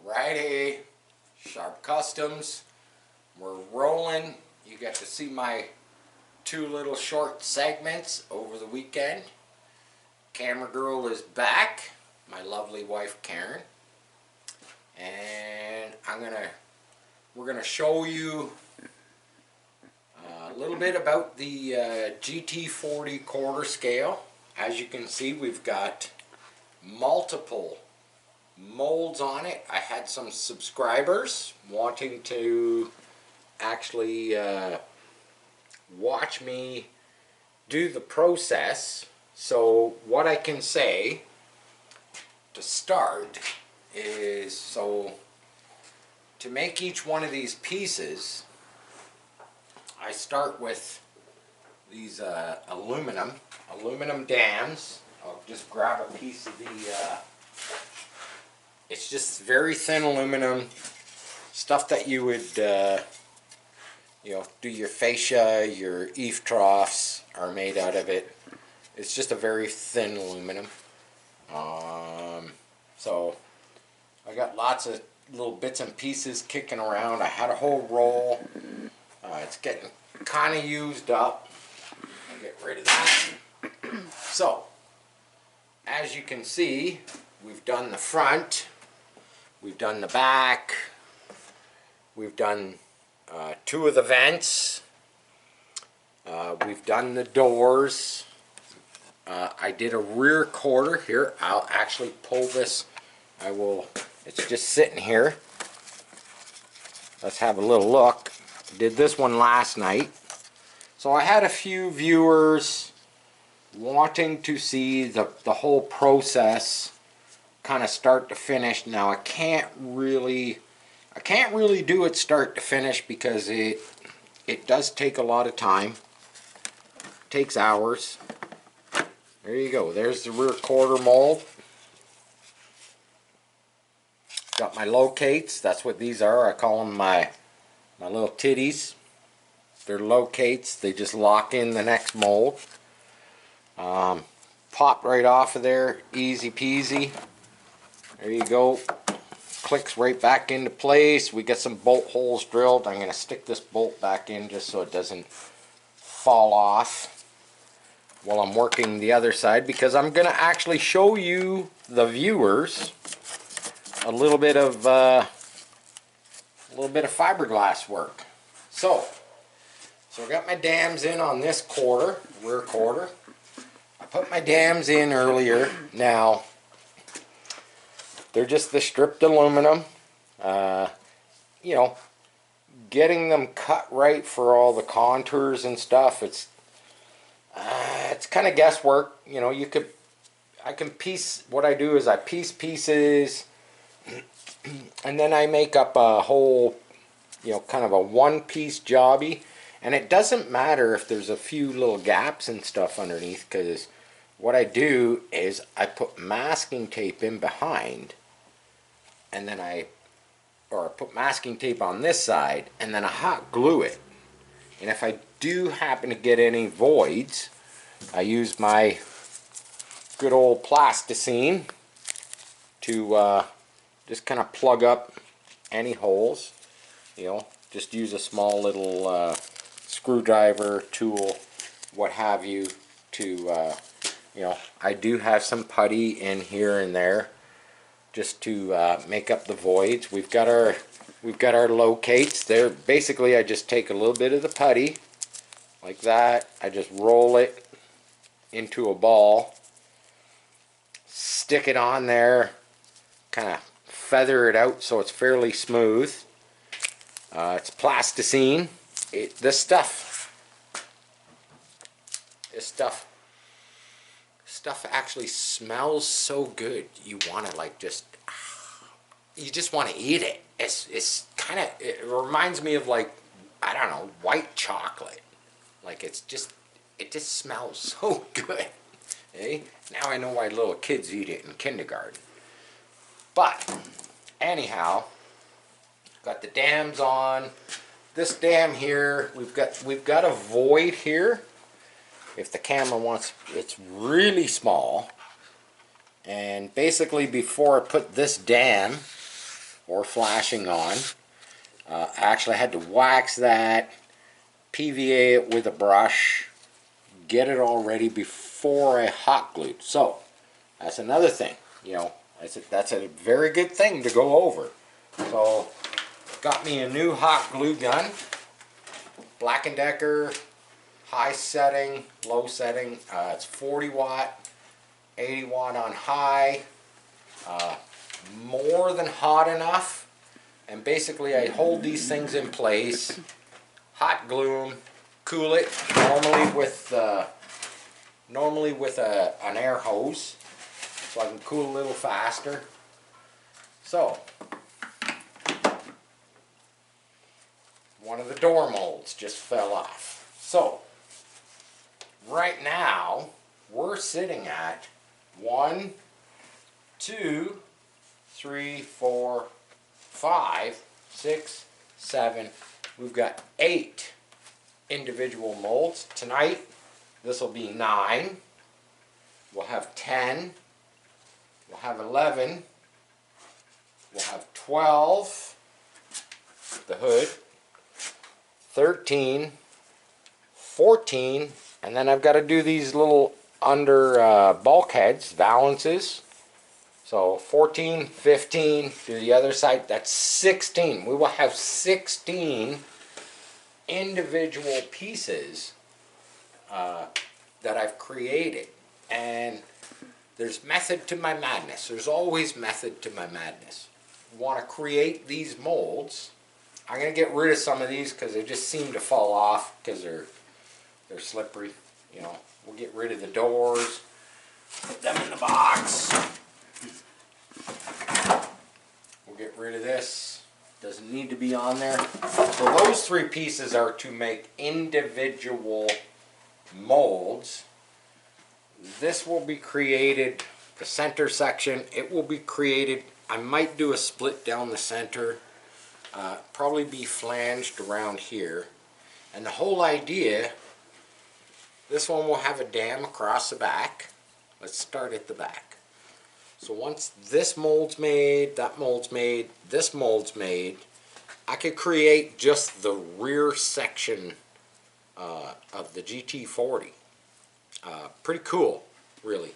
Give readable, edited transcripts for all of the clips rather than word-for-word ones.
Alrighty, Sharp Customs, we're rolling. You get to see my two little short segments over the weekend. Camera girl is back, my lovely wife Karen, and we're gonna show you a little bit about the GT40 quarter scale. As you can see, we've got multiple molds on it. I had some subscribers wanting to actually watch me do the process. So what I can say to start is, so to make each one of these pieces, I start with these aluminum dams. I'll just grab a piece of the it's just very thin aluminum stuff that you would you know, do your fascia, your eave troughs are made out of it. It's just a very thin aluminum. So I got lots of little bits and pieces kicking around. I had a whole roll. It's getting kind of used up. I'll get rid of that. So as you can see, we've done the front, we've done the back, we've done two of the vents, we've done the doors. I did a rear quarter here. I'll actually pull this. It's just sitting here. Let's have a little look. Did this one last night. So I had a few viewers wanting to see the whole process kind of start to finish. Now I can't really do it start to finish because it does take a lot of time. It takes hours. There you go. There's the rear quarter mold. Got my locates. That's what these are. I call them my little titties. They're locates. They just lock in the next mold. Pop right off of there. Easy peasy. There you go. Clicks right back into place. We got some bolt holes drilled. I'm going to stick this bolt back in just so it doesn't fall off while I'm working the other side, because I'm going to actually show you, the viewers, a little bit of fiberglass work. So I got my dams in on this quarter, rear quarter. I put my dams in earlier. Now they're just the stripped aluminum. You know, getting them cut right for all the contours and stuff, it's kind of guesswork. You know, I can piece, what I do is I piece pieces and then I make up a whole, you know, kind of a one-piece jobby. And it doesn't matter if there's a few little gaps and stuff underneath, because what I do is I put masking tape in behind, and then I put masking tape on this side, and then I hot glue it. And if I do happen to get any voids, I use my good old plasticine to just kind of plug up any holes. You know, just use a small little screwdriver, tool, what have you, to you know, I do have some putty in here and there just to make up the voids. We've got our locates there. Basically I just take a little bit of the putty like that. I just roll it into a ball, stick it on there, kind of feather it out so it's fairly smooth. It's plasticine. This stuff actually smells so good. You want to like you just want to eat it. It's kind of, it reminds me of, like, I don't know, white chocolate. Like it just smells so good. Eh? Now I know why little kids eat it in kindergarten. But anyhow, got the dams on. This dam here, we've got a void here. If the camera wants, it's really small. And basically before I put this dam, or flashing on. I actually had to wax that, PVA it with a brush, get it all ready before I hot glued. So that's another thing, you know, that's a very good thing to go over. So got me a new hot glue gun, Black & Decker, high setting, low setting. It's 40 watt, 80 watt on high, more than hot enough. And basically I hold these things in place, hot glue them, cool it, normally with an air hose, so I can cool a little faster. So, one of the door molds just fell off. So, right now, we're sitting at 1, 2, 3, 4, 5, 6, 7. We've got 8 individual molds. Tonight, this will be 9. We'll have 10. We'll have 11. We'll have 12. The hood. 13. 14. And then I've got to do these little under bulkheads, valances. So 14, 15, to the other side, that's 16. We will have 16 individual pieces that I've created. And there's method to my madness. There's always method to my madness. You want to create these molds. I'm going to get rid of some of these because they just seem to fall off because they're slippery. You know, we'll get rid of the doors, put them in the box. We'll get rid of this. Doesn't need to be on there. So those 3 pieces are to make individual molds. This will be created, the center section, it will be created. I might do a split down the center, probably be flanged around here. And the whole idea, this one will have a dam across the back. Let's start at the back. So once this mold's made, that mold's made, this mold's made, I could create just the rear section of the GT40. Pretty cool, really.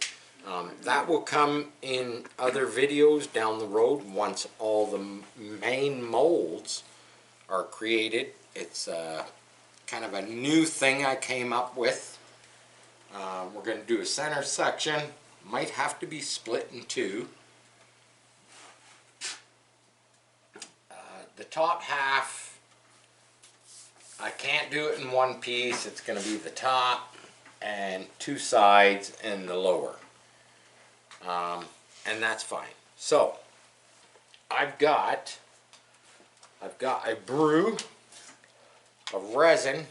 That will come in other videos down the road once all the main molds are created. It's kind of a new thing I came up with. We're going to do a center section. Might have to be split in 2. The top half, I can't do it in one piece. It's going to be the top and 2 sides and the lower. And that's fine. So, I've got a brew of resin.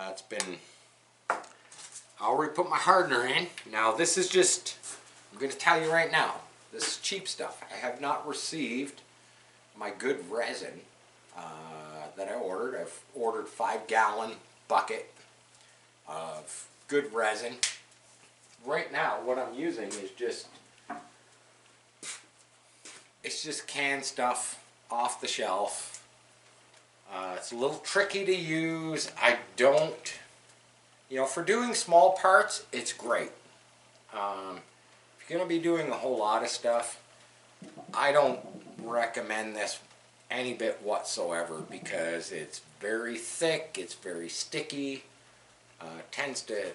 It's been, I already put my hardener in. Now this is just, I'm going to tell you right now, this is cheap stuff. I have not received my good resin that I ordered. I've ordered 5-gallon bucket of good resin. Right now what I'm using is just, it's just canned stuff off the shelf. It's a little tricky to use. I don't, you know, for doing small parts, it's great. If you're going to be doing a whole lot of stuff, I don't recommend this any bit whatsoever because it's very thick, it's very sticky, tends to,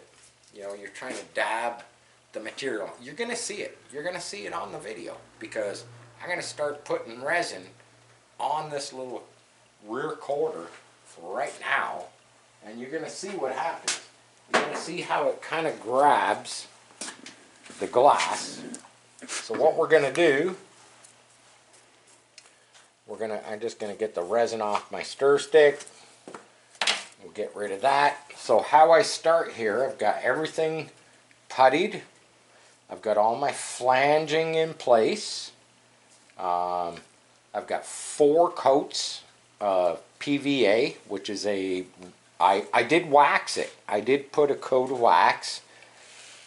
you know, you're trying to dab the material. You're going to see it. You're going to see it on the video because I'm going to start putting resin on this little rear quarter right now, and you're going to see what happens. You're going to see how it kind of grabs the glass. So what we're going to do, I'm just going to get the resin off my stir stick. We'll get rid of that. So how I start here, I've got everything puttied. I've got all my flanging in place. I've got 4 coats of PVA, which is I did wax it. I did put a coat of wax,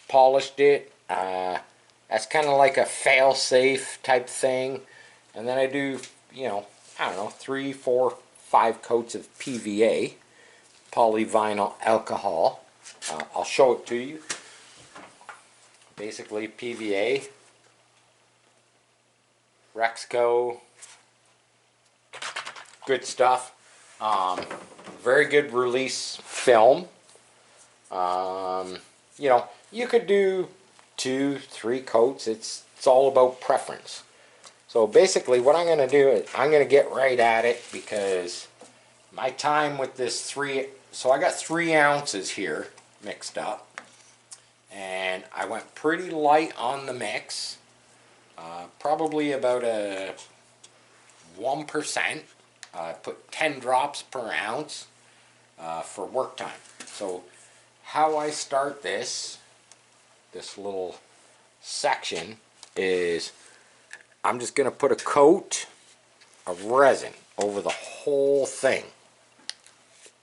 polished it. That's kind of like a fail-safe type thing. And then I do, you know, I don't know, 3, 4, 5 coats of PVA, polyvinyl alcohol. I'll show it to you. Basically PVA, Rexco, good stuff. Very good release film. You know, you could do 2, 3 coats. It's all about preference. So basically what I'm going to do is I'm going to get right at it, because my time with this so I got 3 ounces here mixed up, and I went pretty light on the mix, probably about a 1%. I put 10 drops per ounce for work time. So how I start this little section is I'm just going to put a coat of resin over the whole thing.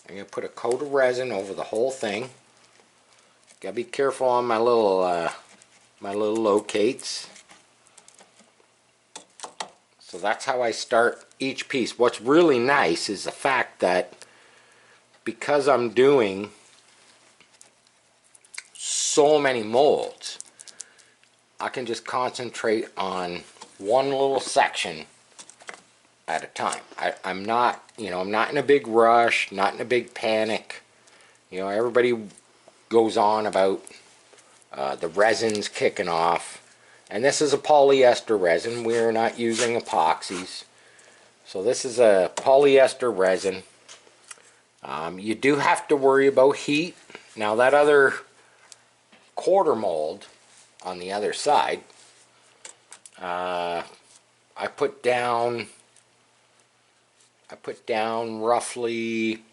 I'm going to put a coat of resin over the whole thing. Got to be careful on my little locates. So that's how I start each piece. What's really nice is the fact that because I'm doing so many molds, I can just concentrate on one little section at a time. I'm not, you know, I'm not in a big rush, not in a big panic. You know, everybody goes on about the resins kicking off. And this is a polyester resin. We're not using epoxies. So this is a polyester resin. You do have to worry about heat. Now that other quarter mold on the other side, I put down roughly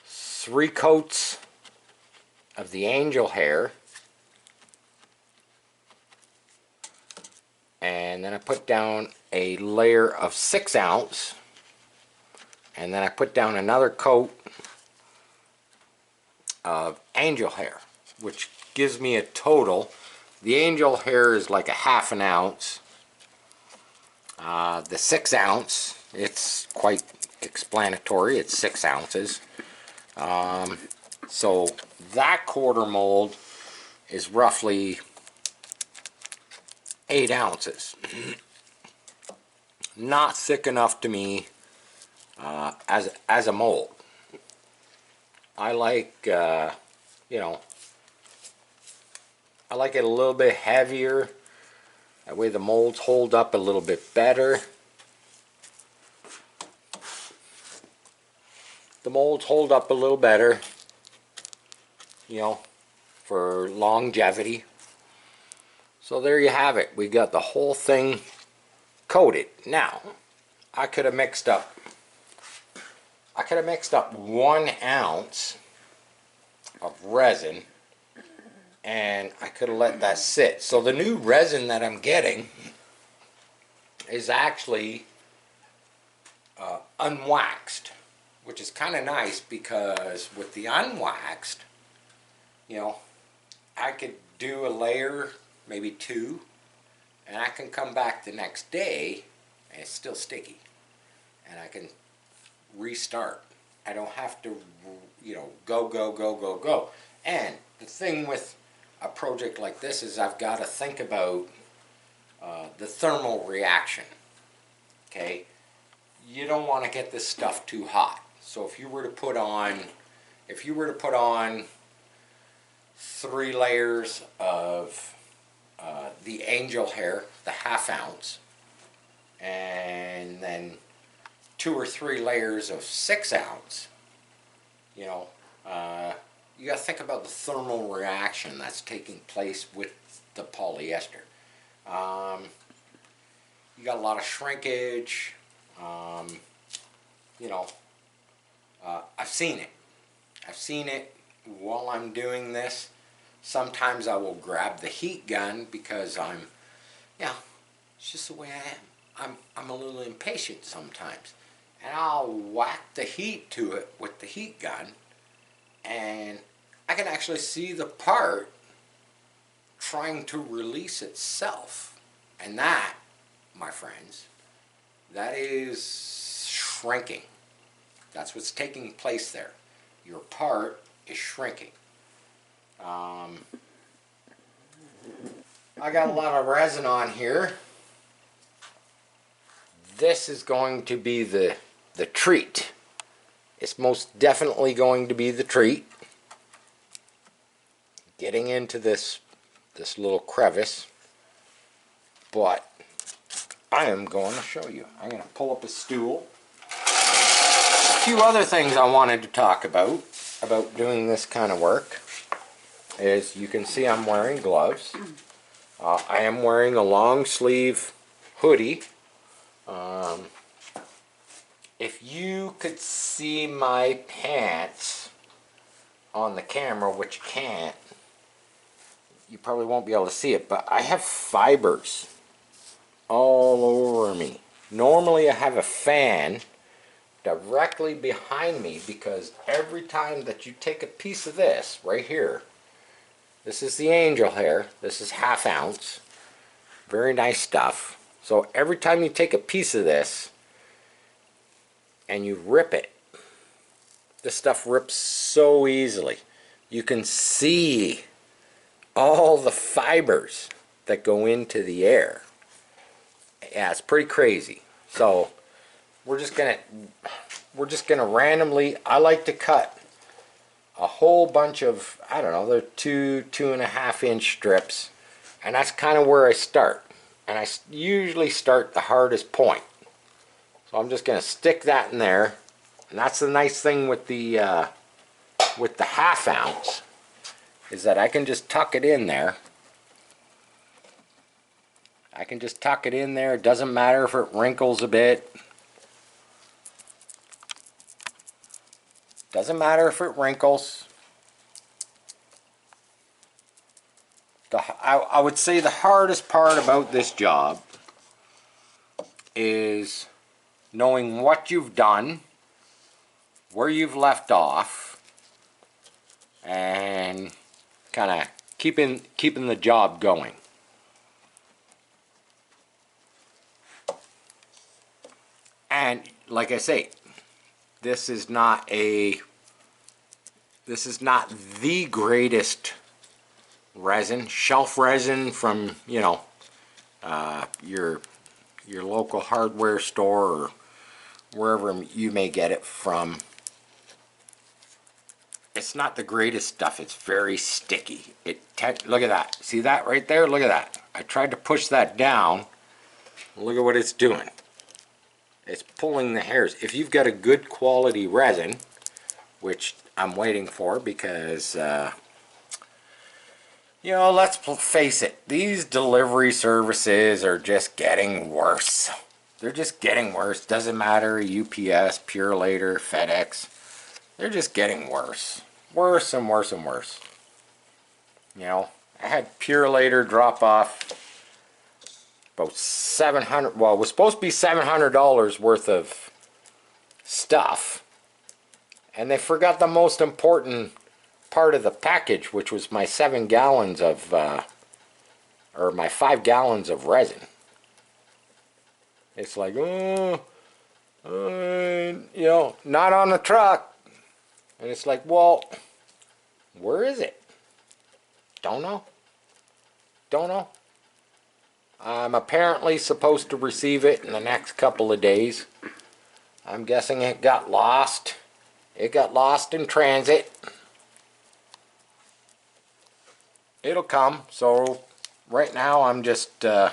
3 coats of the angel hair, and then I put down a layer of 6 ounce, and then I put down another coat of angel hair, which gives me a total. The angel hair is like a half an ounce. The 6 ounce, it's quite explanatory, it's 6 ounces. So that quarter mold is roughly 8 ounces. Not thick enough to me as a mold. I like, you know, I like it a little bit heavier. That way the molds hold up a little bit better. The molds hold up a little better, you know, for longevity. So there you have it. We got the whole thing coated. Now, I could have mixed up 1 ounce of resin, and I could have let that sit. So the new resin that I'm getting is actually unwaxed, which is kind of nice, because with the unwaxed, you know, I could do a layer, maybe 2, and I can come back the next day and it's still sticky, and I can restart. I don't have to, you know, go. And the thing with a project like this is I've got to think about the thermal reaction. Okay, you don't want to get this stuff too hot. So if you were to put on 3 layers of the angel hair, the half ounce, and then 2 or 3 layers of 6 ounce, you know, you got to think about the thermal reaction that's taking place with the polyester. You got a lot of shrinkage. You know, I've seen it. I've seen it while I'm doing this. Sometimes I will grab the heat gun because it's just the way I am. I'm a little impatient sometimes. And I'll whack the heat to it with the heat gun, and I can actually see the part trying to release itself. And that my friends, that is shrinking. That's what's taking place there. Your part is shrinking. I got a lot of resin on here. This is going to be the treat. It's most definitely going to be the treat. Getting into this little crevice, but I am going to show you. I'm going to pull up a stool. A few other things I wanted to talk about doing this kind of work is, you can see I'm wearing gloves. I am wearing a long sleeve hoodie. If you could see my pants on the camera, which you can't, you probably won't be able to see it, but I have fibers all over me. Normally I have a fan directly behind me, because every time that you take a piece of this right here, this is the angel hair, this is 1/2 ounce, very nice stuff. So every time you take a piece of this and you rip it, this stuff rips so easily. You can see all the fibers that go into the air. Yeah, it's pretty crazy. So we're just gonna randomly, I like to cut a whole bunch of, I don't know, they're 2.5 inch strips, and that's kind of where I start. And I usually start the hardest point. So I'm just gonna stick that in there, and that's the nice thing with the 1/2 ounce, is that I can just tuck it in there. I can just tuck it in there. It doesn't matter if it wrinkles a bit. Doesn't matter if it wrinkles. I would say the hardest part about this job is knowing what you've done, where you've left off, and kind of keeping the job going. And like I say, this is not the greatest resin, shelf resin from, you know, your local hardware store or wherever you may get it from. It's not the greatest stuff. It's very sticky. Look at that. See that right there? Look at that. I tried to push that down. Look at what it's doing. It's pulling the hairs. If you've got a good quality resin, which I'm waiting for, because you know, let's face it, these delivery services are just getting worse. They're just getting worse. Doesn't matter, UPS, Pure Later, FedEx. They're just getting worse. Worse and worse and worse. You know, I had Pure Later drop off about $700, well, it was supposed to be $700 worth of stuff. And they forgot the most important part of the package, which was my 7 gallons of, or my 5 gallons of resin. It's like, you know, not on the truck. And it's like, well, where is it? Don't know. Don't know. I'm apparently supposed to receive it in the next couple of days. I'm guessing it got lost. It got lost in transit. It'll come. So right now I'm just gonna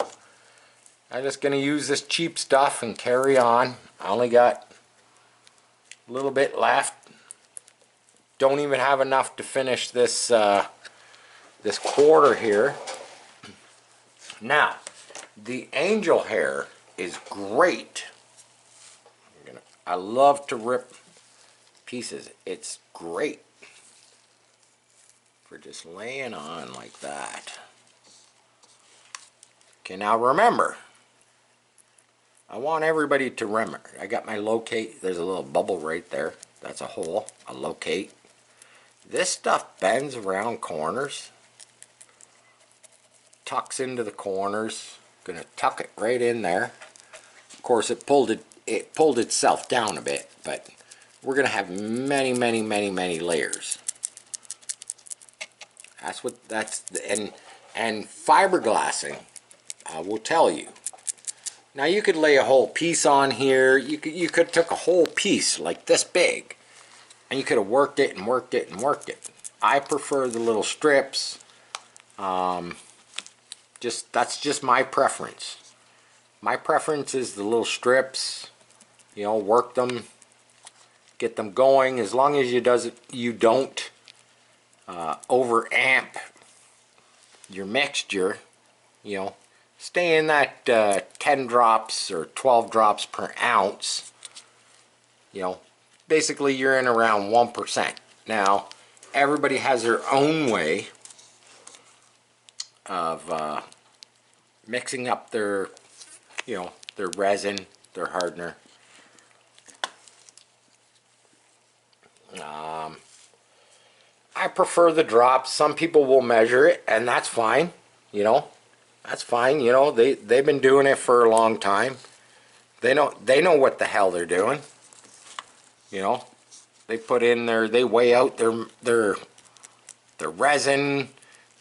use this cheap stuff and carry on. I only got a little bit left. Don't even have enough to finish this this quarter here. Now, the angel hair is great. I love to rip pieces. It's great for just laying on like that. Okay, now remember, I want everybody to remember, I got my locate, there's a little bubble right there. That's a hole, a locate. This stuff bends around corners, tucks into the corners. Gonna tuck it right in there. Of course, it pulled itself down a bit, but we're gonna have many layers. And fiberglassing will tell you. Now you could lay a whole piece on here. You could took a whole piece like this big, and you could have worked it and worked it and worked it. I prefer the little strips. That's just my preference. My preference is the little strips. You know, work them, get them going. As long as you don't over amp your mixture. You know, stay in that 10 drops or 12 drops per ounce. You know, basically you're in around 1%. Now, everybody has their own way of mixing up their, you know, their resin, their hardener. I prefer the drops. Some people will measure it, and that's fine. You know, that's fine. You know, they've been doing it for a long time. They know what the hell they're doing. You know, they weigh out their resin,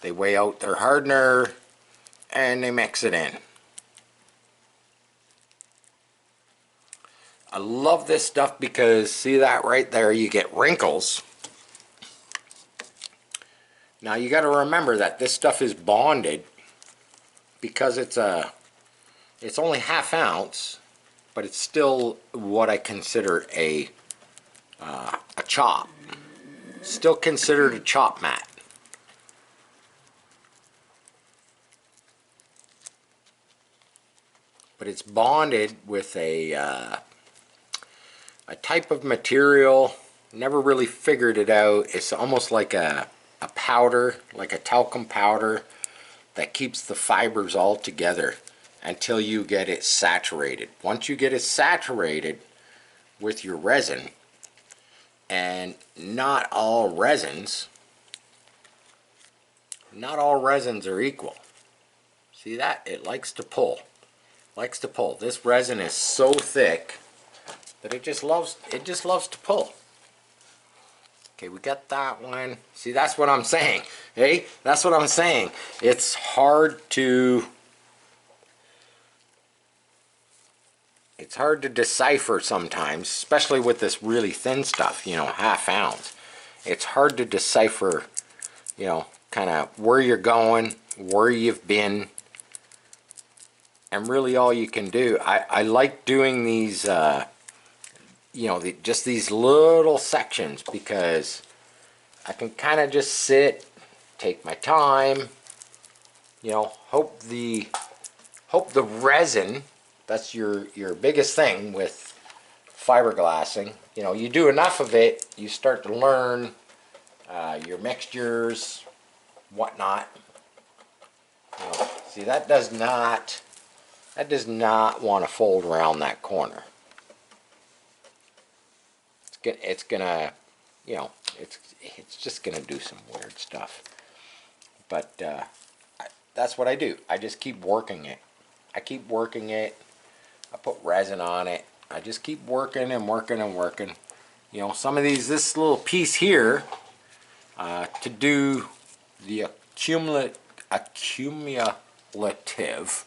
they weigh out their hardener, and they mix it in. I love this stuff because, see that right there, you get wrinkles. Now you got to remember that this stuff is bonded because it's only ½ ounce, but it's still what I consider a chop. Still considered a chop mat. But it's bonded with a type of material. Never really figured it out. It's almost like a powder, like a talcum powder that keeps the fibers all together until you get it saturated. Once you get it saturated with your resin, and not all resins are equal. See that? It likes to pull. Likes to pull. This resin is so thick that it just loves to pull. Okay, we got that one. See, that's what I'm saying. Hey, that's what I'm saying. It's hard to decipher sometimes, especially with this really thin stuff, you know, ½ ounce. It's hard to decipher, you know, kind of where you're going, where you've been, and really all you can do. I like doing these you know, just these little sections because I can kind of just sit, take my time, you know, hope the resin, that's your biggest thing with fiberglassing. You know, you do enough of it, you start to learn your mixtures, whatnot. You know, see, that does not want to fold around that corner. It's gonna, you know, it's just gonna do some weird stuff. But that's what I do. I just keep working it. I keep working it. I put resin on it. I just keep working and working and working. You know, some of these, this little piece here, to do the accumulative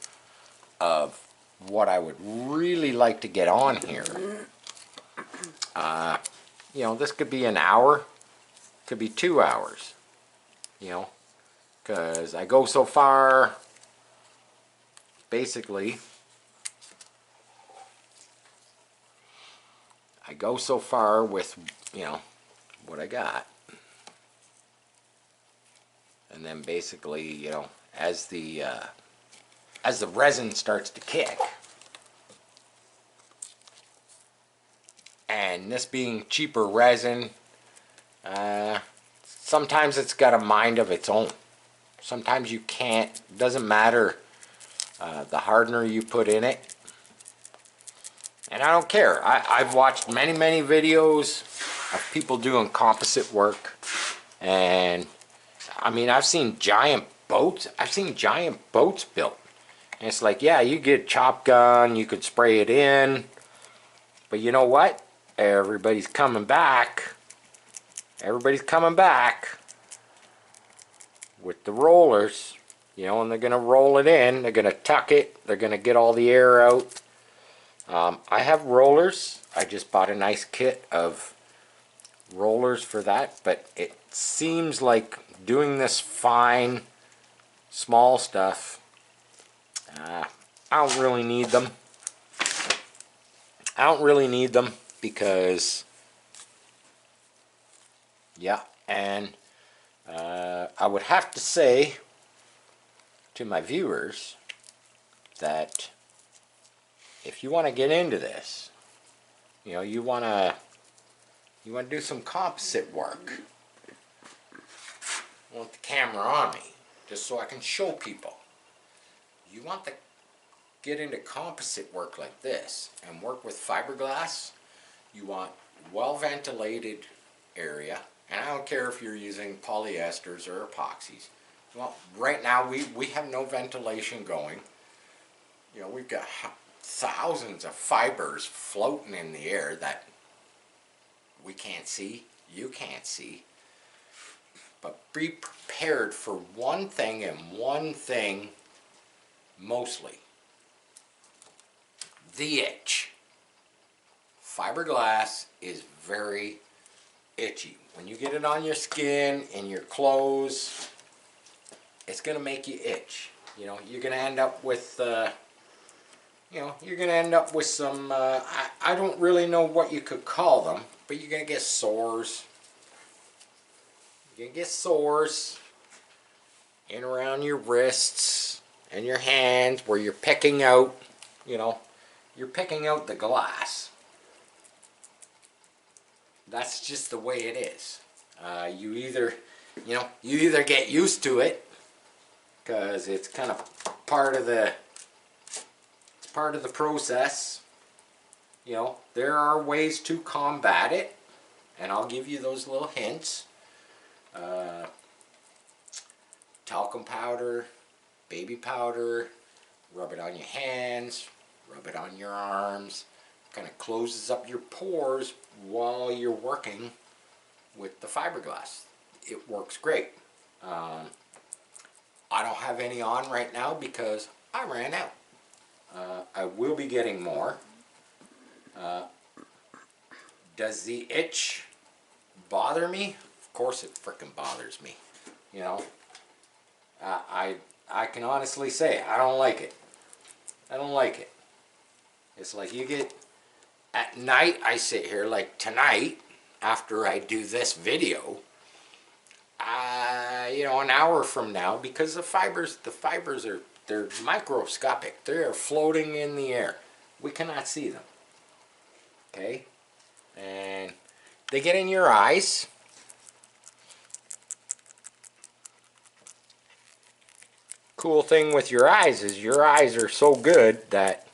of what I would really like to get on here. You know, this could be an hour, could be 2 hours, you know, because I go so far, basically, I go so far with, you know, what I got. And then basically, you know, as the resin starts to kick, and this being cheaper resin, sometimes it's got a mind of its own. Sometimes you can't, doesn't matter the hardener you put in it. And I don't care. I've watched many videos of people doing composite work, and I mean, I've seen giant boats. I've seen giant boats built And it's like, yeah, you get chop gun, you could spray it in, but you know what? Everybody's coming back. Everybody's coming back with the rollers, you know, and they're going to roll it in. They're going to tuck it. They're going to get all the air out. I have rollers. I just bought a nice kit of rollers for that, but it seems like doing this fine, small stuff, I don't really need them. I don't really need them because, yeah, and I would have to say to my viewers that if you want to get into this, you know, you want to do some composite work. I want the camera on me just so I can show people. You want to get into composite work like this and work with fiberglass. You want well ventilated area, and I don't care if you're using polyesters or epoxies. Well, right now we have no ventilation going. You know, we've got thousands of fibers floating in the air that we can't see, you can't see. But be prepared for one thing and one thing mostly. The itch. Fiberglass is very itchy. When you get it on your skin, in your clothes, it's going to make you itch. You know, you're going to end up with, some, I don't really know what you could call them, but you're going to get sores. You're going to get sores in around your wrists and your hands where you're picking out, you know, you're picking out the glass. That's just the way it is. You either get used to it because it's kind of part of the process. You know, there are ways to combat it, and I'll give you those little hints. Talcum powder, baby powder, rub it on your hands, rub it on your arms. Kind of closes up your pores while you're working with the fiberglass. It works great. I don't have any on right now because I ran out. I will be getting more. Does the itch bother me? Of course it frickin' bothers me. You know, I can honestly say I don't like it. I don't like it. It's like you get, at night I sit here, like tonight, after I do this video, you know, an hour from now, because the fibers are, they're microscopic. They are floating in the air. We cannot see them. Okay? And they get in your eyes. Cool thing with your eyes is your eyes are so good that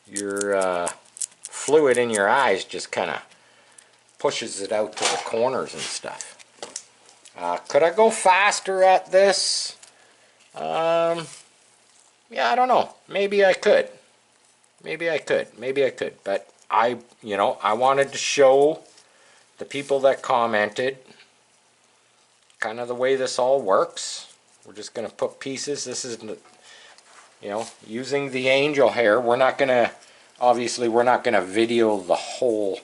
your fluid in your eyes just kind of pushes it out to the corners and stuff. Could I go faster at this? Yeah, I don't know. Maybe I could. Maybe I could. But I wanted to show the people that commented kind of the way this all works. We're just going to put pieces. This is, you know, using the angel hair. We're not going to, obviously, we're not going to video the whole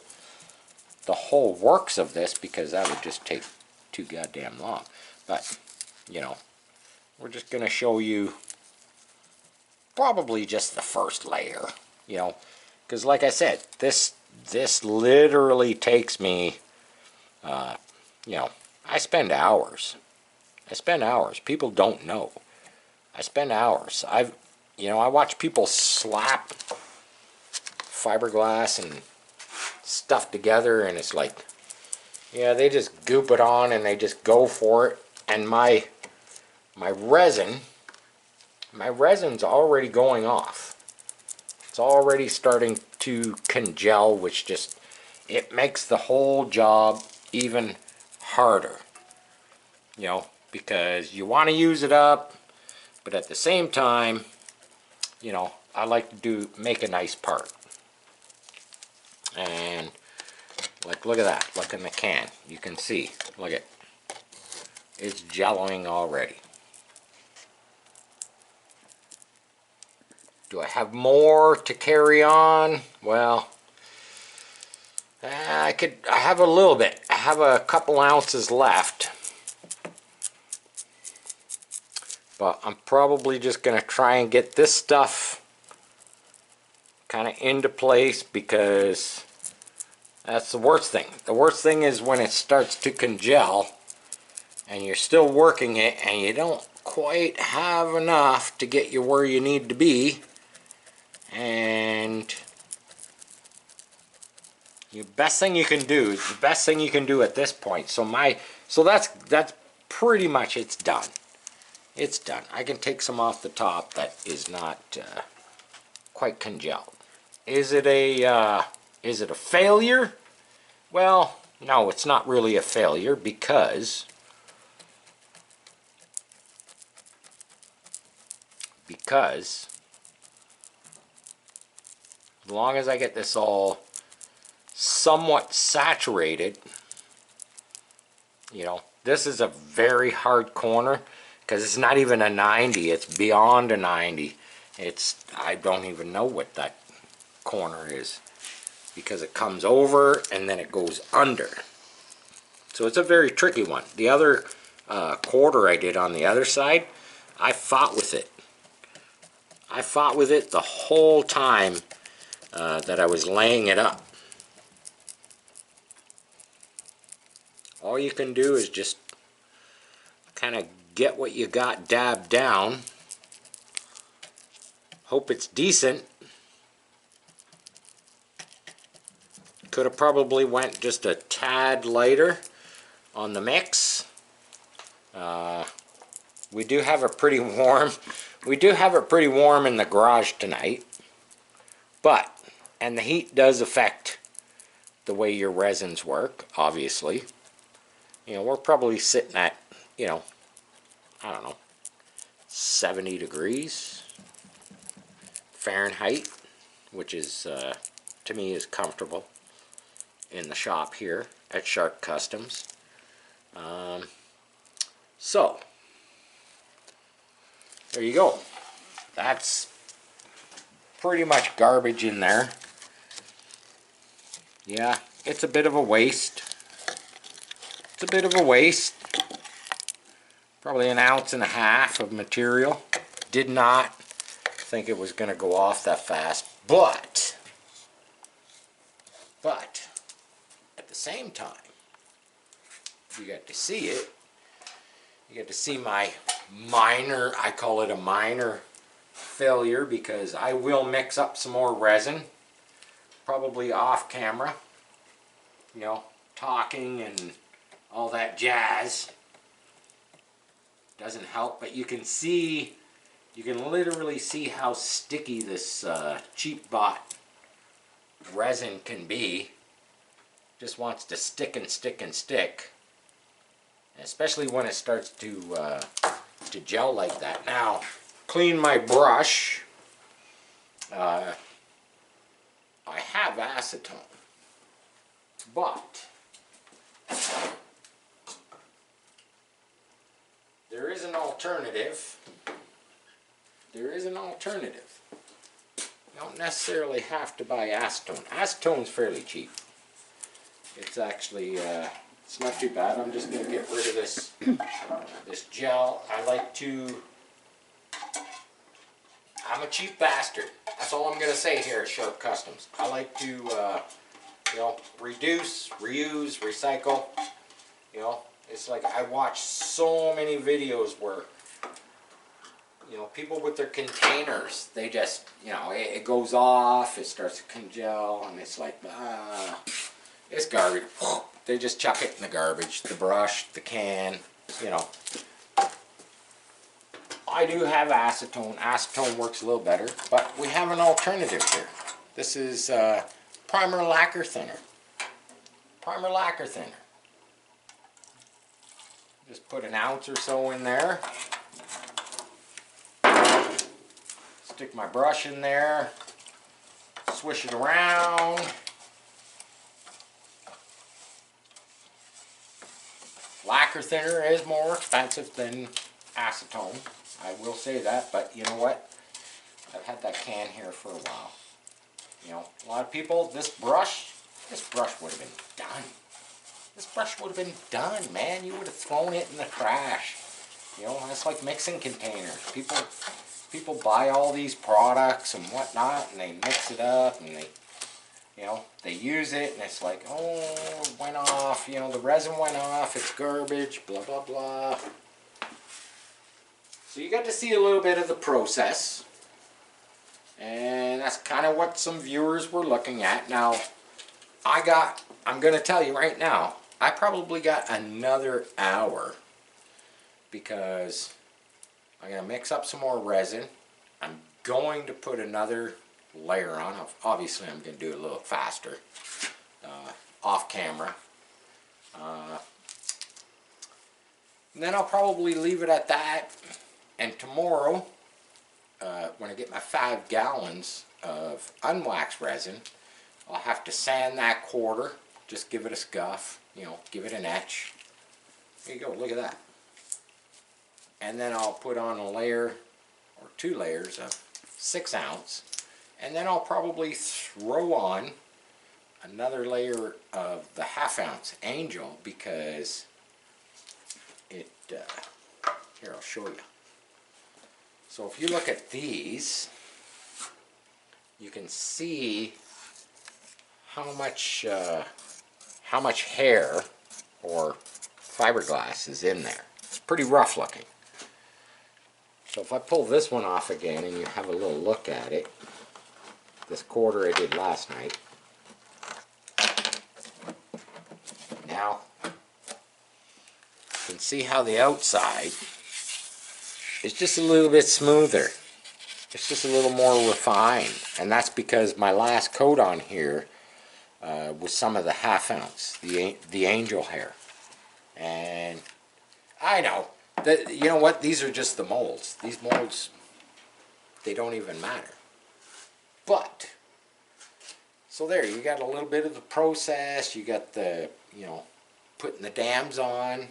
works of this because that would just take too goddamn long. But, you know, we're just going to show you probably just the first layer, you know, because like I said, this literally takes me, you know, I spend hours. People don't know. I spend hours. I watch people slap fiberglass and stuff together, and it's like, yeah, they just goop it on and they just go for it. And my resin's already going off. It's already starting to congeal, which just, it makes the whole job even harder. You know, because you want to use it up, but at the same time, you know, I like to make a nice part. And like, look at that. Look in the can. You can see. Look at it. It's jelloing already. Do I have more to carry on? Well, I have a little bit. I have a couple ounces left. But I'm probably just going to try and get this stuff kind of into place, because that's the worst thing. The worst thing is when it starts to congel and you're still working it and you don't quite have enough to get you where you need to be. And the best thing you can do is the best thing you can do at this point. So that's pretty much, it's done. It's done. I can take some off the top that is not quite congealed. Is it a failure? Well, no, it's not really a failure, because as long as I get this all somewhat saturated, you know, this is a very hard corner, because it's not even a 90, it's beyond a 90. I don't even know what that corner is, because it comes over and then it goes under. So it's a very tricky one. The other quarter I did on the other side, I fought with it. I fought with it the whole time that I was laying it up. All you can do is just kind of get what you got dabbed down. Hope it's decent. Could have probably went just a tad lighter on the mix. We do have it pretty warm. We do have it pretty warm in the garage tonight. And the heat does affect the way your resins work, obviously. You know, we're probably sitting at, you know, I don't know, 70 degrees Fahrenheit, which is, to me, is comfortable in the shop here at Shark Customs. So, there you go. That's pretty much garbage in there. Yeah, it's a bit of a waste. It's a bit of a waste. Probably 1.5 ounces of material. Did not think it was going to go off that fast, but at the same time, you get to see it. You get to see my minor, I call it a minor failure, because I will mix up some more resin, probably off camera, you know, talking and all that jazz. Doesn't help, but you can see, you can literally see how sticky this cheap bought resin can be. Just wants to stick and stick and stick, especially when it starts to gel like that. Now, clean my brush. I have acetone, but there is an alternative. There is an alternative. You don't necessarily have to buy acetone. Acetone's fairly cheap. It's actually, it's not too bad. I'm just going to get rid of this, this gel. I'm a cheap bastard. That's all I'm going to say here at Shark Customs. I like to, you know, reduce, reuse, recycle. You know, it's like I watch so many videos where, you know, people with their containers, they just, you know, it goes off, it starts to congel, and it's like, it's garbage. They just chuck it in the garbage. The brush, the can, you know. I do have acetone. Acetone works a little better, but we have an alternative here. This is primer lacquer thinner. Primer lacquer thinner. Just put 1 ounce or so in there. It's Stick my brush in there, swish it around. Lacquer thinner is more expensive than acetone. I will say that, but you know what? I've had that can here for a while. You know, a lot of people, this brush would have been done. This brush would have been done, man. You would have thrown it in the trash. You know, it's like mixing containers. People buy all these products and whatnot, and they mix it up, and they use it, and it's like, oh, it went off, you know, the resin went off, it's garbage, blah, blah, blah. So you got to see a little bit of the process, and that's kind of what some viewers were looking at. Now, I'm going to tell you right now, I probably got another hour, because I'm going to mix up some more resin. I'm going to put another layer on. Obviously I'm going to do it a little faster off camera, and then I'll probably leave it at that. And tomorrow when I get my 5 gallons of unwaxed resin, I'll have to sand that quarter, just give it a scuff, you know, give it an etch. There you go, look at that. And then I'll put on a layer or 2 layers of 6 ounce. And then I'll probably throw on another layer of the 1/2 ounce Angel, because it, here I'll show you. So if you look at these, you can see how much hair or fiberglass is in there. It's pretty rough looking. So if I pull this one off again and you have a little look at it, this quarter I did last night. Now, you can see how the outside is just a little bit smoother. It's just a little more refined. And that's because my last coat on here was some of the 1/2 ounce, the angel hair. And I know that, you know what, these are just the molds. These molds, they don't even matter. But, so there, you got a little bit of the process. You got the, you know, putting the dams on,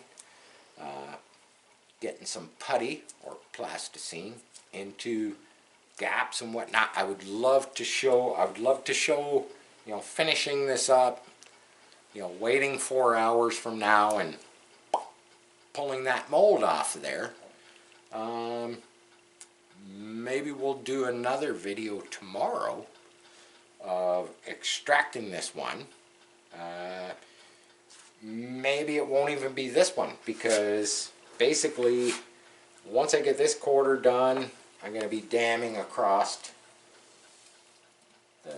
getting some putty or plasticine into gaps and whatnot. I would love to show, you know, finishing this up, you know, waiting 4 hours from now and pulling that mold off of there. Maybe we'll do another video tomorrow of extracting this one. Maybe it won't even be this one, because basically once I get this quarter done, I'm going to be damming across the,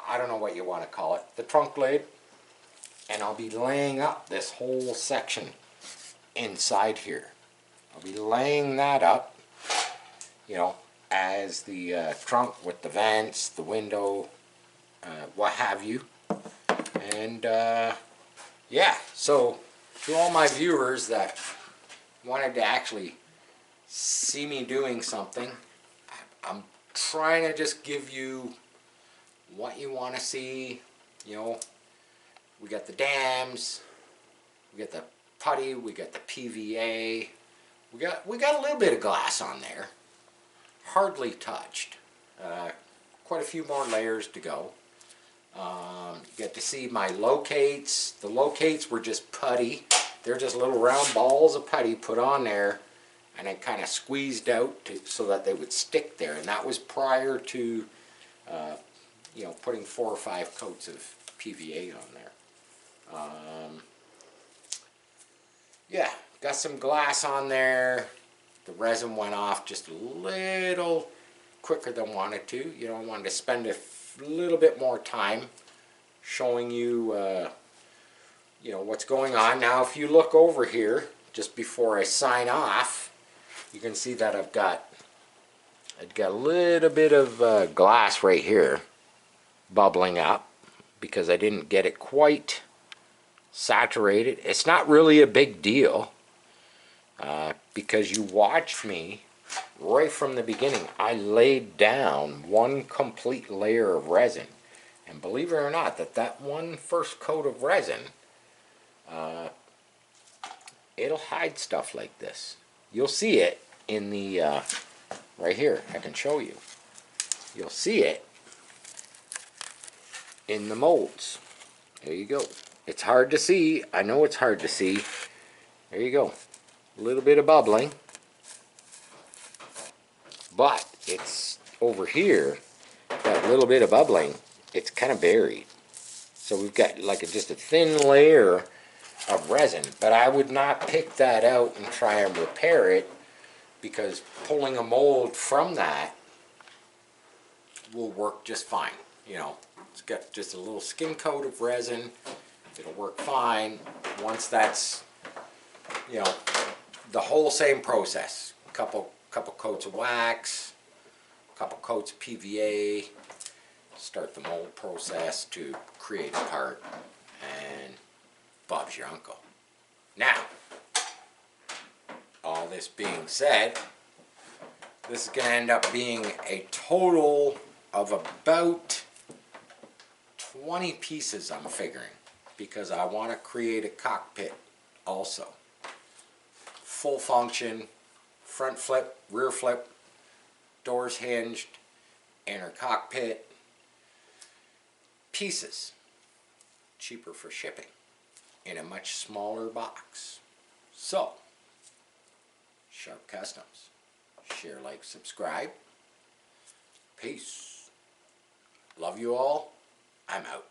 I don't know what you want to call it, the trunk lid, and I'll be laying up this whole section inside here. I'll be laying that up, you know, as the trunk with the vents, the window, what have you. And yeah, so to all my viewers that wanted to actually see me doing something, I'm trying to just give you what you want to see. You know, we got the dams, we got the putty, we got the PVA, we got a little bit of glass on there, hardly touched. Quite a few more layers to go. You get to see my locates. The locates were just putty. They're just little round balls of putty put on there, and then kind of squeezed out so that they would stick there. And that was prior to, you know, putting 4 or 5 coats of PVA on there. Yeah, got some glass on there. The resin went off just a little quicker than wanted to. You know, I wanted to spend a little bit more time showing you, you know, what's going on. Now, if you look over here, just before I sign off, you can see that I've got a little bit of glass right here bubbling up, because I didn't get it quite saturated. It's not really a big deal, because you watched me right from the beginning, I laid down one complete layer of resin. And believe it or not, that one first coat of resin, it'll hide stuff like this. You'll see it in the, right here, I can show you. You'll see it in the molds. There you go. It's hard to see. I know it's hard to see. There you go. A little bit of bubbling. But it's over here, that little bit of bubbling, it's kind of buried. So we've got like just a thin layer of resin. But I would not pick that out and try and repair it, because pulling a mold from that will work just fine. You know, it's got just a little skin coat of resin. It'll work fine. Once that's, you know, the whole same process. Couple coats of wax, couple coats of PVA, start the mold process to create a part, and Bob's your uncle. Now, all this being said, this is going to end up being a total of about 20 pieces, I'm figuring, because I want to create a cockpit also. Full function, front flip, rear flip, doors hinged, inner cockpit, pieces, cheaper for shipping, in a much smaller box. So, Sharp Customs. Share, like, subscribe. Peace. Love you all. I'm out.